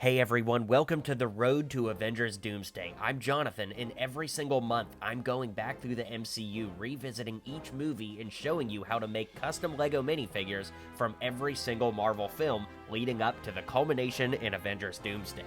Hey everyone, welcome to the road to Avengers Doomsday. I'm Jonathan, and every single month I'm going back through the MCU, revisiting each movie and showing you how to make custom LEGO minifigures from every single Marvel film leading up to the culmination in Avengers Doomsday.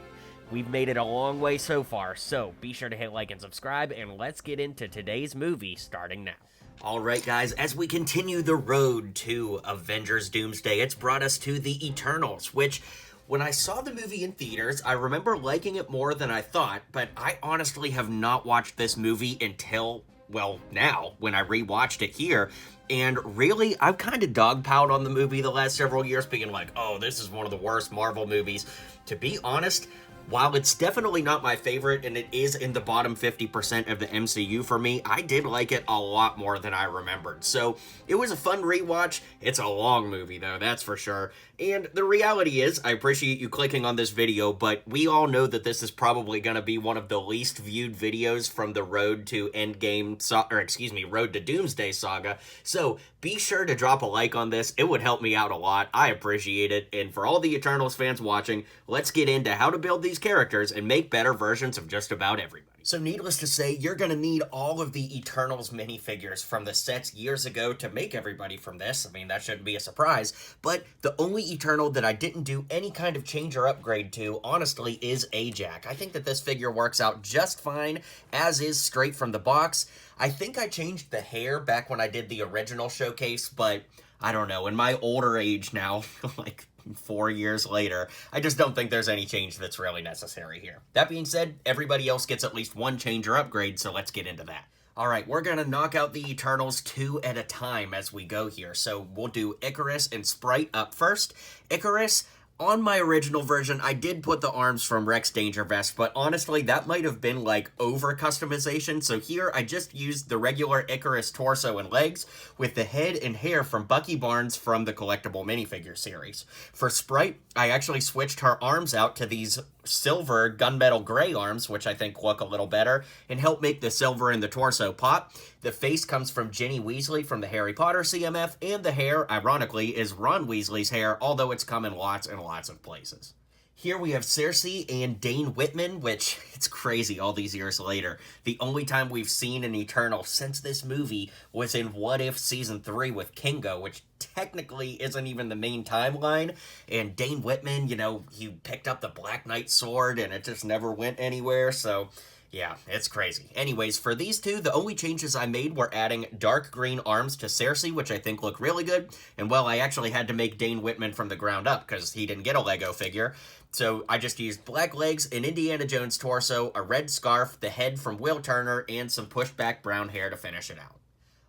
We've made it a long way so far, so be sure to hit like and subscribe, and let's get into today's movie starting now. Alright guys, as we continue the road to Avengers Doomsday, it's brought us to the Eternals, which when I saw the movie in theaters, I remember liking it more than I thought, but I honestly have not watched this movie until, well, now, when I rewatched it here. And really, I've kind of dogpiled on the movie the last several years, being like, oh, this is one of the worst Marvel movies. To be honest, while it's definitely not my favorite, and it is in the bottom 50% of the MCU for me, I did like it a lot more than I remembered. So, it was a fun rewatch. It's a long movie, though, that's for sure. And the reality is, I appreciate you clicking on this video, but we all know that this is probably going to be one of the least viewed videos from the Road to Road to Doomsday saga. So, be sure to drop a like on this. It would help me out a lot. I appreciate it. And for all the Eternals fans watching, let's get into how to build these characters and make better versions of just about everybody. So needless to say, you're going to need all of the Eternals minifigures from the sets years ago to make everybody from this. I mean, that shouldn't be a surprise. But the only Eternal that I didn't do any kind of change or upgrade to, honestly, is Ajax. I think that this figure works out just fine, as is straight from the box. I think I changed the hair back when I did the original showcase, but I don't know. In my older age now, like 4 years later, I just don't think there's any change that's really necessary here. That being said, everybody else gets at least one change or upgrade, so let's get into that. Alright, we're gonna knock out the Eternals two at a time as we go here. So we'll do Ikaris and Sprite up first. Ikaris, on my original version, I did put the arms from Rex Dangervest, but honestly, that might have been like over customization. So here, I just used the regular Ikaris torso and legs with the head and hair from Bucky Barnes from the collectible minifigure series. For Sprite, I actually switched her arms out to these silver gunmetal gray arms, which I think look a little better and help make the silver in the torso pop. The face comes from Ginny Weasley from the Harry Potter CMF, and the hair, ironically, is Ron Weasley's hair, although it's come in lots and lots of places. Here we have Sersi and Dane Whitman, which, it's crazy all these years later. The only time we've seen an Eternal since this movie was in What If Season 3 with Kingo, which technically isn't even the main timeline. And Dane Whitman, you know, he picked up the Black Knight sword and it just never went anywhere, so yeah, it's crazy. Anyways, for these two, the only changes I made were adding dark green arms to Sersi, which I think look really good. And well, I actually had to make Dane Whitman from the ground up because he didn't get a Lego figure. So I just used black legs, an Indiana Jones torso, a red scarf, the head from Will Turner, and some pushed back brown hair to finish it out.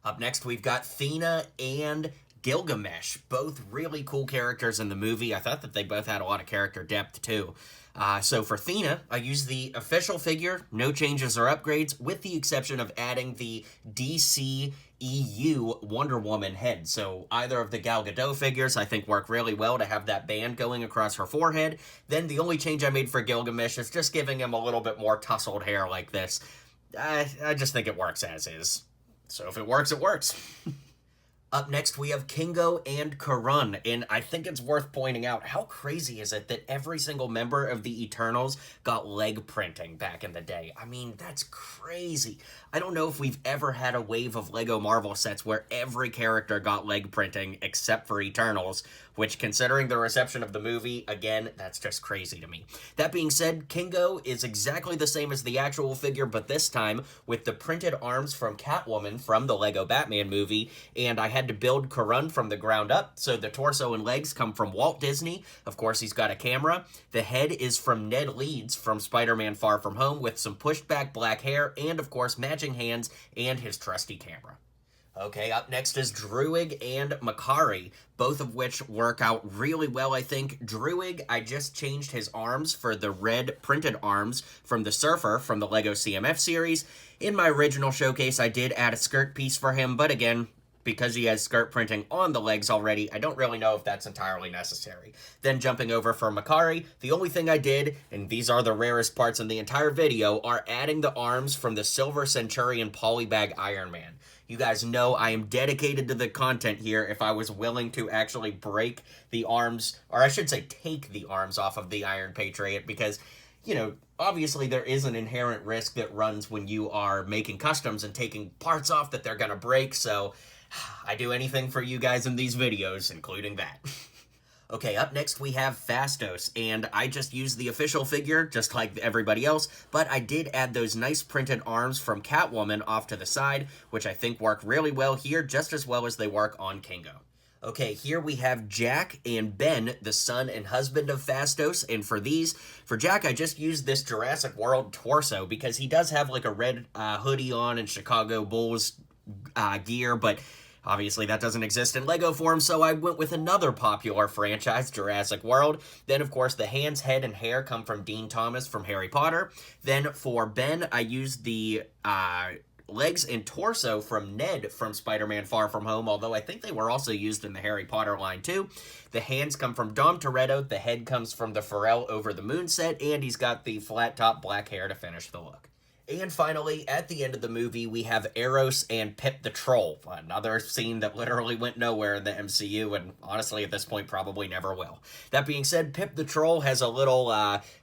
Up next, we've got Thena and Gilgamesh, both really cool characters in the movie. I thought that they both had a lot of character depth too. So for Thena, I used the official figure, no changes or upgrades, with the exception of adding the DC EU Wonder Woman head. So either of the Gal Gadot figures I think work really well to have that band going across her forehead. Then the only change I made for Gilgamesh is just giving him a little bit more tousled hair like this. I just think it works as is. So if it works, it works. Up next, we have Kingo and Karun, and I think it's worth pointing out, how crazy is it that every single member of the Eternals got leg printing back in the day? I mean, that's crazy. I don't know if we've ever had a wave of LEGO Marvel sets where every character got leg printing except for Eternals, which, considering the reception of the movie, again, that's just crazy to me. That being said, Kingo is exactly the same as the actual figure, but this time with the printed arms from Catwoman from the LEGO Batman movie, and I had to build Karun from the ground up, so the torso and legs come from Walt Disney. Of course, he's got a camera. The head is from Ned Leeds from Spider-Man Far From Home with some pushed back black hair, and of course, matching hands and his trusty camera. Okay, up next is Druig and Makkari, both of which work out really well, I think. Druig, I just changed his arms for the red printed arms from the Surfer from the LEGO CMF series. In my original showcase, I did add a skirt piece for him, but again, because he has skirt printing on the legs already, I don't really know if that's entirely necessary. Then jumping over for Makkari, the only thing I did, and these are the rarest parts in the entire video, are adding the arms from the Silver Centurion Polybag Iron Man. You guys know I am dedicated to the content here. If I was willing to actually break the arms, or I should say take the arms off of the Iron Patriot, because, you know, obviously there is an inherent risk that runs when you are making customs and taking parts off that they're gonna break, so I do anything for you guys in these videos, including that. Okay, up next we have Phastos, and I just used the official figure, just like everybody else, but I did add those nice printed arms from Catwoman off to the side, which I think work really well here, just as well as they work on Kingo. Okay, here we have Jack and Ben, the son and husband of Phastos, and for Jack, I just used this Jurassic World torso, because he does have like a red hoodie on and Chicago Bulls gear, but obviously that doesn't exist in Lego form, so I went with another popular franchise, Jurassic World. Then, of course, the hands, head, and hair come from Dean Thomas from Harry Potter. Then, for Ben, I used the legs and torso from Ned from Spider-Man Far From Home, although I think they were also used in the Harry Potter line, too. The hands come from Dom Toretto, the head comes from the Pharrell Over the Moon set, and he's got the flat-top black hair to finish the look. And finally, at the end of the movie, we have Eros and Pip the Troll, another scene that literally went nowhere in the MCU, and honestly, at this point, probably never will. That being said, Pip the Troll has a little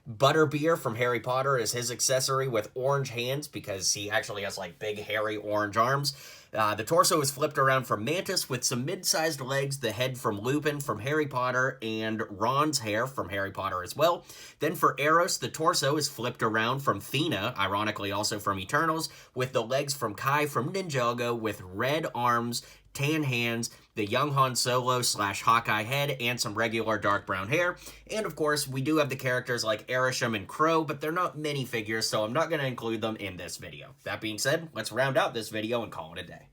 butterbeer from Harry Potter as his accessory with orange hands, because he actually has, like, big, hairy orange arms. The torso is flipped around from Mantis with some mid-sized legs, the head from Lupin from Harry Potter, and Ron's hair from Harry Potter as well. Then for Eros, the torso is flipped around from Thena, ironically also from Eternals, with the legs from Kai from Ninjago with red arms, tan hands, the young Han Solo / Hawkeye head, and some regular dark brown hair. And of course, we do have the characters like Arishem and Crow, but they're not minifigures, so I'm not going to include them in this video. That being said, let's round out this video and call it a day.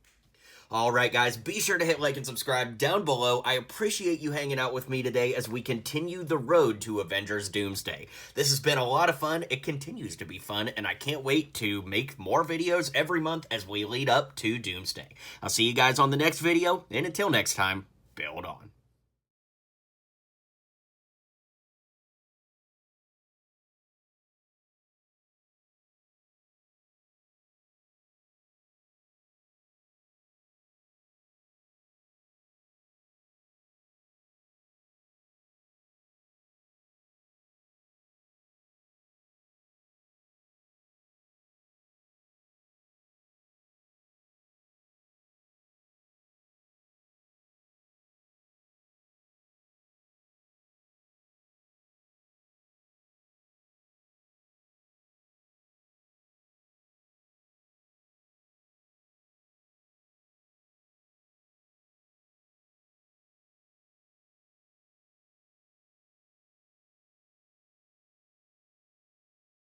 Alright guys, be sure to hit like and subscribe down below. I appreciate you hanging out with me today as we continue the road to Avengers Doomsday. This has been a lot of fun, it continues to be fun, and I can't wait to make more videos every month as we lead up to Doomsday. I'll see you guys on the next video, and until next time, build on.